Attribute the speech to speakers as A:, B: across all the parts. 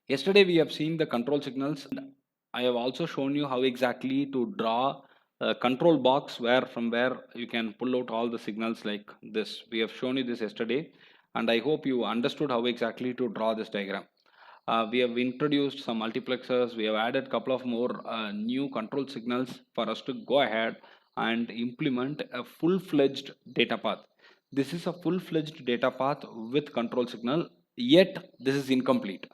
A: Yesterday we have seen the control signals. I have also shown you how exactly to draw a control box where you can pull out all the signals like this. We have shown you this yesterday, and I hope you understood how exactly to draw this diagram. We have introduced some multiplexers. We have added a couple of more new control signals for us to go ahead and implement a full-fledged data path. This is a full-fledged data path with control signal, yet this is incomplete.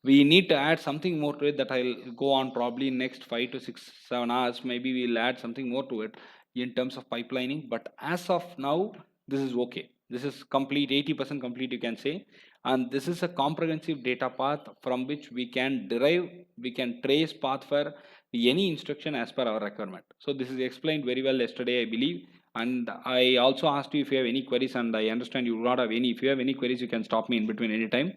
A: We need to add something more to it that I'll go on probably next 5 to 6 7 hours. Maybe we'll add something more to it in terms of pipelining, but as of now this is okay. This is complete, 80% complete you can say, and this is a comprehensive data path from which we can derive, we can trace path for any instruction as per our requirement. So this is explained very well yesterday, I believe, and I also asked you if you have any queries, and I understand you do not have any. If you have any queries, you can stop me in between anytime.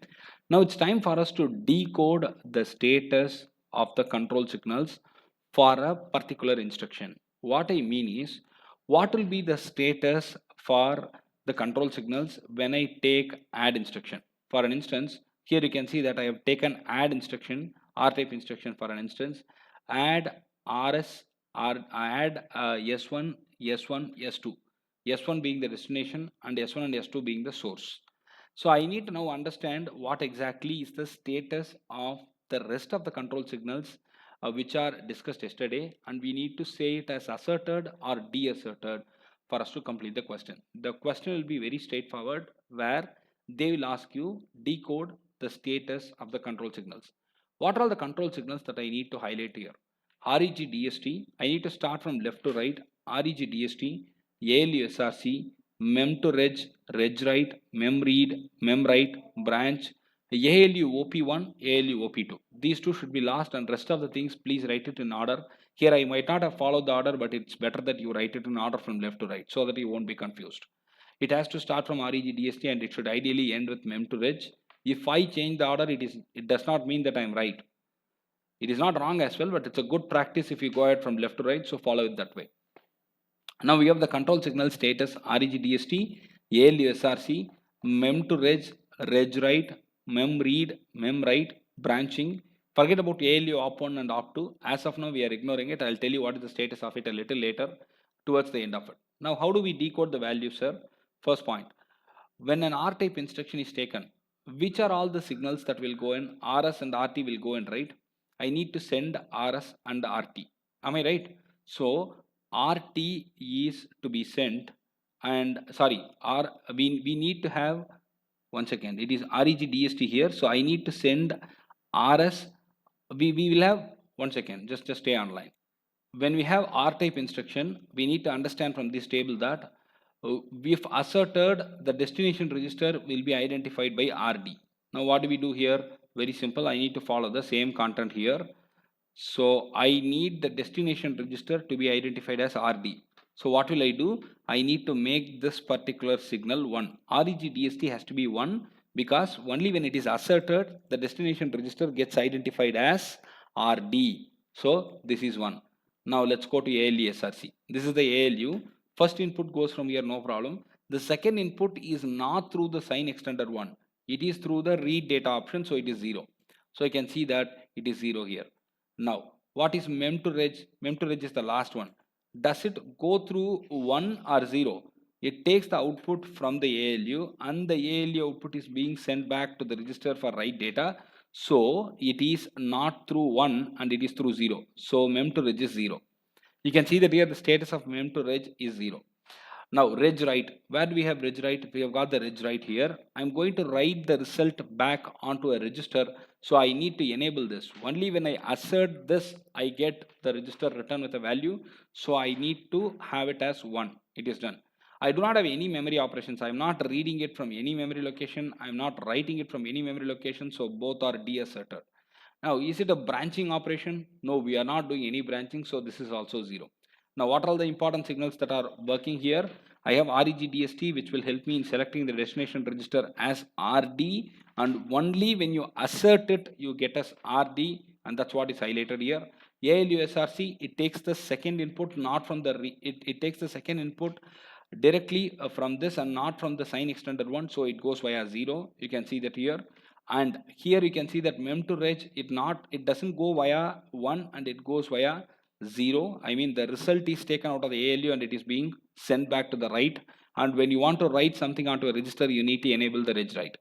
A: Now it's time for us to decode the status of the control signals for a particular instruction. What I mean is, what will be the status for the control signals when I take add instruction? For an instance, here you can see that I have taken add instruction, R type instruction for an instance, add RS, add S1, S1, S2. S1 being the destination and S1 and S2 being the source. So I need to now understand what exactly is the status of the rest of the control signals which are discussed yesterday, and we need to say it as asserted or deasserted for us to complete the question. The question will be very straightforward, where they will ask you decode the status of the control signals. What are all the control signals that I need to highlight here? REG DST, I need to start from left to right. REG DST, ALU SRC, mem to reg, reg write, mem read, mem write, branch, ALU OP1, ALU OP2. These two should be last, and rest of the things please write it in order. Here I might not have followed the order, but it's better that you write it in order from left to right so that you won't be confused. It has to start from REG DST and it should ideally end with mem to reg. If I change the order, it does not mean that I'm right. It is not wrong as well, but it's a good practice if you go ahead from left to right, so follow it that way. Now we have the control signal status REG DST, ALU SRC, mem to reg, reg write, mem read, mem write, branching. Forget about ALU op1 and op2. As of now, we are ignoring it. I'll tell you what is the status of it a little later towards the end of it. Now, how do we decode the values, sir? First point, when an R type instruction is taken, which are all the signals that will go in? RS and RT will go in, right? I need to send RS and RT. Am I right? So RT is to be sent, and sorry, we need to have, one second, it is REG DST here, so I need to send RS. We will have, one second, just stay online. When we have R type instruction, we need to understand from this table that we've asserted the destination register will be identified by RD. Now what do we do here? Very simple, I need to follow the same content here. So I need the destination register to be identified as RD. So what will I do? I need to make this particular signal 1. REG DST has to be 1 because only when it is asserted, the destination register gets identified as RD. So this is 1. Now let's go to ALU SRC. This is the ALU. First input goes from here, no problem. The second input is not through the sign extender 1. It is through the read data option, so it is 0. So I can see that it is 0 here. Now, what is mem to reg? Mem to reg is the last one. Does it go through 1 or 0? It takes the output from the ALU, and the ALU output is being sent back to the register for write data. So it is not through 1 and it is through 0. So mem to reg is 0. You can see that here the status of mem to reg is 0. Now reg write, where do we have reg write? We have got the reg write here. I'm going to write the result back onto a register, so I need to enable this. Only when I assert this, I get the register return with a value, so I need to have it as 1. It is done. I do not have any memory operations. I'm not reading it from any memory location. I'm not writing it from any memory location, so both are deasserted. Now, is it a branching operation? No, we are not doing any branching, so this is also 0. Now, what are all the important signals that are working here? I have REG DST, which will help me in selecting the destination register as RD, and only when you assert it, you get as RD, and that's what is highlighted here. ALU SRC, it takes the second input, not from the, it takes the second input directly from this and not from the sign extended one, so it goes via 0. You can see that here. And here you can see that mem to reg, it doesn't go via 1 and it goes via 0. I mean the result is taken out of the ALU and it is being sent back to the write. And when you want to write something onto a register, you need to enable the reg write.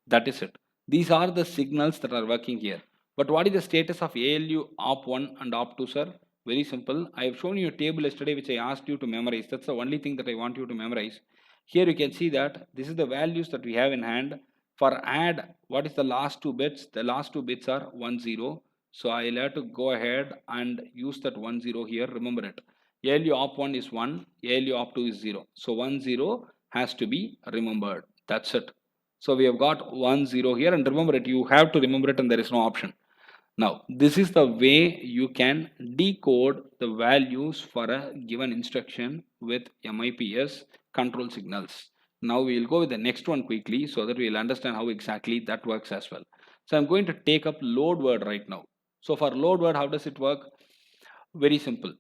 A: That is it. These are the signals that are working here. But what is the status of ALU op1 and op2, sir? Very simple. I have shown you a table yesterday which I asked you to memorize. That's the only thing that I want you to memorize. Here you can see that this is the values that we have in hand. For add, what is the last two bits? The last two bits are 1 0. So I'll have to go ahead and use that 1 0 here. Remember it. ALU op1 is 1, ALU op2 is 0. So 1 0 has to be remembered. That's it. So we have got 1 0 here, and remember it. You have to remember it and there is no option. Now, this is the way you can decode the values for a given instruction with MIPS control signals. Now we will go with the next one quickly so that we will understand how exactly that works as well. So I'm going to take up load word right now. So for load word, how does it work? Very simple.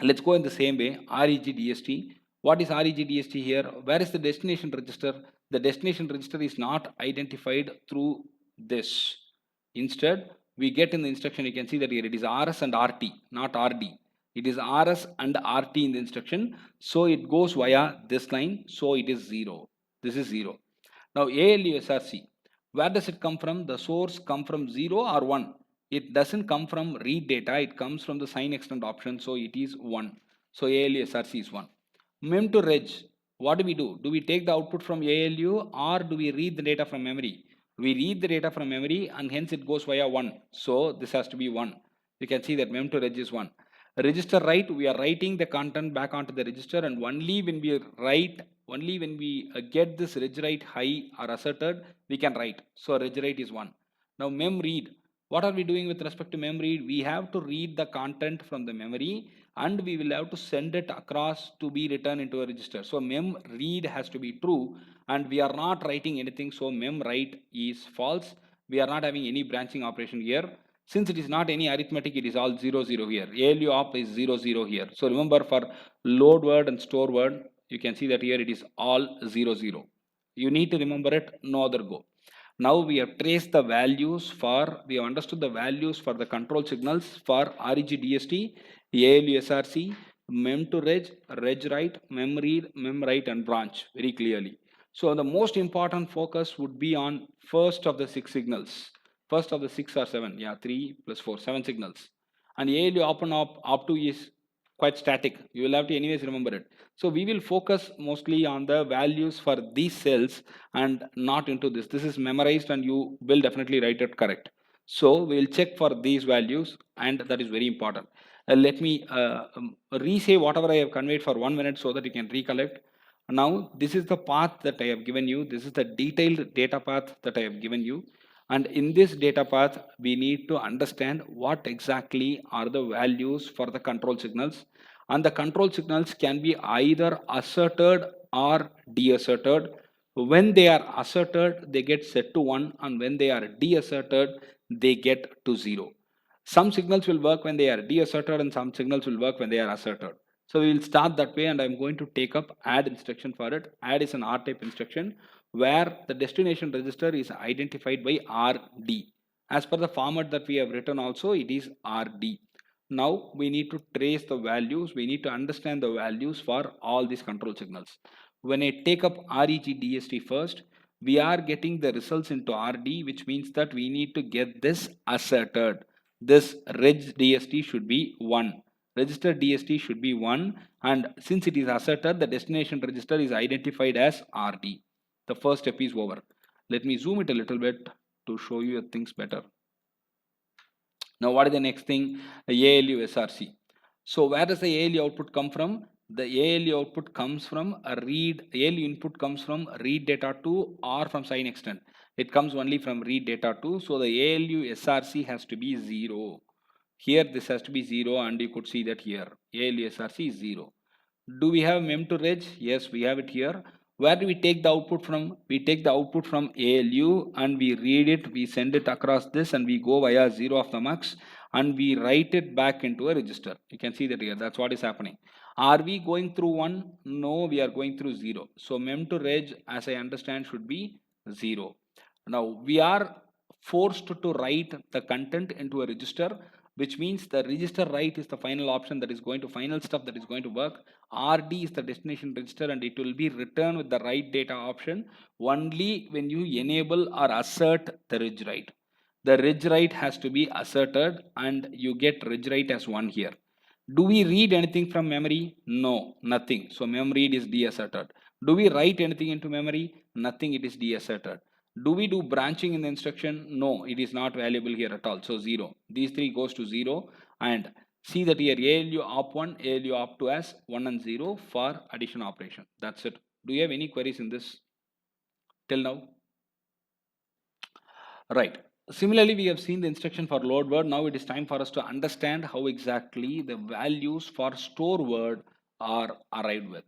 A: Let's go in the same way. REGDST. What is REGDST here? Where is the destination register? The destination register is not identified through this. Instead, we get in the instruction, you can see that here it is RS and RT, not RD. It is RS and RT in the instruction. So it goes via this line. So it is 0. This is 0. Now ALU SRC. Where does it come from? The source come from 0 or 1. It doesn't come from read data. It comes from the sign extend option. So it is 1. So ALU SRC is 1. Mem to reg. What do? Do we take the output from ALU or do we read the data from memory? We read the data from memory and hence it goes via 1. So this has to be 1. You can see that mem to reg is 1. Register write, we are writing the content back onto the register, and only when we get this reg write high or asserted, we can write. So reg write is 1. Now mem read. What are we doing with respect to mem read? We have to read the content from the memory and we will have to send it across to be returned into a register. So mem read has to be true and we are not writing anything. So mem write is false. We are not having any branching operation here. Since it is not any arithmetic, it is all 0 0 here. ALU op is 0 0 here. So remember, for load word and store word, you can see that here it is all 0 0. You need to remember it, no other go. Now we have traced the values we have understood the values for the control signals for REGDST, ALU SRC, mem to reg, reg write, mem read, mem write and branch very clearly. So the most important focus would be on first of the 6 signals. First of the 6 or 7, yeah, 3 plus 4, 7 signals. And ALU op and op2 is quite static. You will have to anyways remember it. So we will focus mostly on the values for these cells and not into this. This is memorized and you will definitely write it correct. So we will check for these values and that is very important. Let me re-say whatever I have conveyed for 1 minute so that you can recollect. Now this is the path that I have given you. This is the detailed data path that I have given you. And in this data path, we need to understand what exactly are the values for the control signals. And the control signals can be either asserted or deasserted. When they are asserted, they get set to 1, and when they are deasserted, they get to 0. Some signals will work when they are deasserted and some signals will work when they are asserted. So we will start that way and I'm going to take up add instruction for it. Add is an R type instruction where the destination register is identified by RD. As per the format that we have written also, it is RD. Now we need to trace the values. We need to understand the values for all these control signals. When I take up REGDST first, we are getting the results into RD, which means that we need to get this asserted. This reg DST should be 1. Register DST should be 1, and since it is asserted, the destination register is identified as RD. The first step is over. Let me zoom it a little bit to show you things better. Now what is the next thing? ALU SRC. So where does the ALU output come from? The ALU output comes from a read. ALU input comes from read data 2 or from sign extend. It comes only from read data 2. So the ALU SRC has to be 0. Here this has to be 0 and you could see that here ALU SRC is 0. Do we have mem to reg? Yes, we have it here. Where do we take the output from? We take the output from ALU and we read it, we send it across this and we go via 0 of the mux and we write it back into a register. You can see that here, that's what is happening. Are we going through 1? No, we are going through 0. So mem to reg, as I understand, should be 0. Now we are forced to write the content into a register, which means the register write is the final option that is going to final stuff that is going to work. RD is the destination register and it will be returned with the write data option only when you enable or assert the reg write. The reg write has to be asserted and you get reg write as 1 here. Do we read anything from memory? No, nothing. So memory read is deasserted. Do we write anything into memory? Nothing, it is deasserted. Do we do branching in the instruction? No, it is not valuable here at all. So 0. These 3 goes to 0 and see that here ALU op1, ALU op2 as 1 and 0 for addition operation. That's it. Do you have any queries in this till now? Right. Similarly, we have seen the instruction for load word. Now it is time for us to understand how exactly the values for store word are arrived with.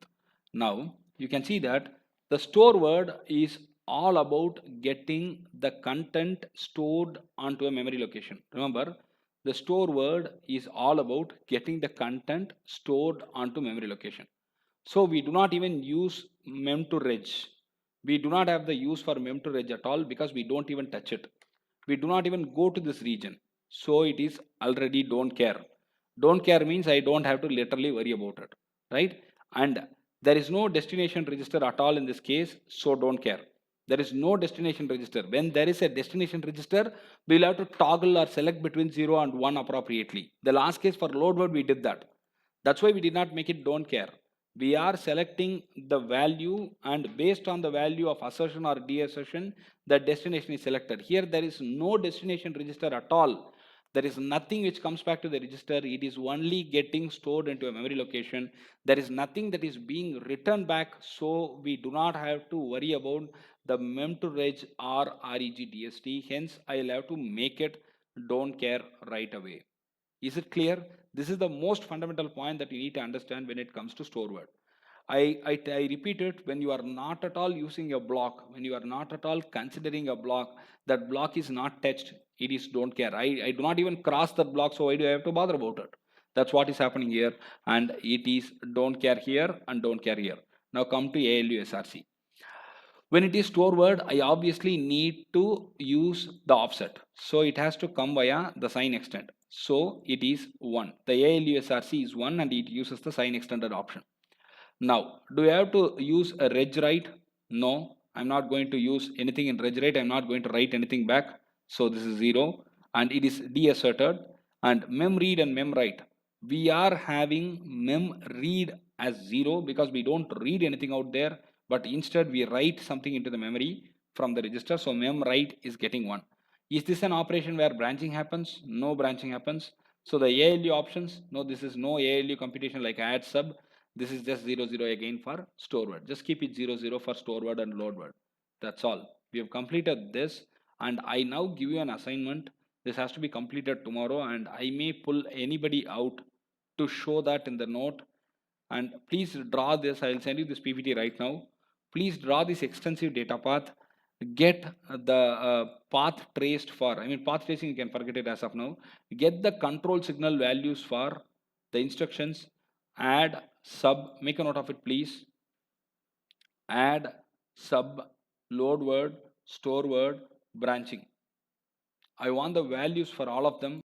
A: Now you can see that the store word is all about getting the content stored onto a memory location. Remember, the store word is all about getting the content stored onto memory location. So we do not even use mem to reg. We do not have the use for mem to reg at all because we don't even touch it. We do not even go to this region. So it is already don't care. Don't care means I don't have to literally worry about it, right? And there is no destination register at all in this case, so don't care. There is no destination register. When there is a destination register, we'll have to toggle or select between 0 and 1 appropriately. The last case for load word, we did that. That's why we did not make it don't care. We are selecting the value and based on the value of assertion or deassertion, the destination is selected. Here there is no destination register at all. There is nothing which comes back to the register. It is only getting stored into a memory location. There is nothing that is being returned back. So we do not have to worry about the mem to reg or reg dst. Hence, I'll have to make it don't care right away. Is it clear? This is the most fundamental point that you need to understand when it comes to store word. I repeat it, when you are not at all using a block, when you are not at all considering a block, that block is not touched. It is don't care. I do not even cross that block, so why do I have to bother about it? That's what is happening here. And it is don't care here and don't care here. Now come to ALU SRC. When it is store word, I obviously need to use the offset. So it has to come via the sign extend. So it is 1. The ALUSRC is 1 and it uses the sign extended option. Now, do I have to use a reg write? No, I'm not going to use anything in reg write. I'm not going to write anything back. So this is 0 and it is deasserted. And mem read and mem write. We are having mem read as 0 because we don't read anything out there, but instead we write something into the memory from the register. So mem write is getting 1. Is this an operation where branching happens? No branching happens. So the ALU options, no, this is no ALU computation like add sub. This is just 0 0 again for store word. Just keep it 0 0 for store word and load word. That's all. We have completed this and I now give you an assignment. This has to be completed tomorrow and I may pull anybody out to show that in the note. And please draw this. I'll send you this PPT right now. Please draw this extensive data path. Get the path traced for, path tracing, you can forget it as of now. Get the control signal values for the instructions. Add sub, make a note of it please. Add sub, load word, store word, branching. I want the values for all of them.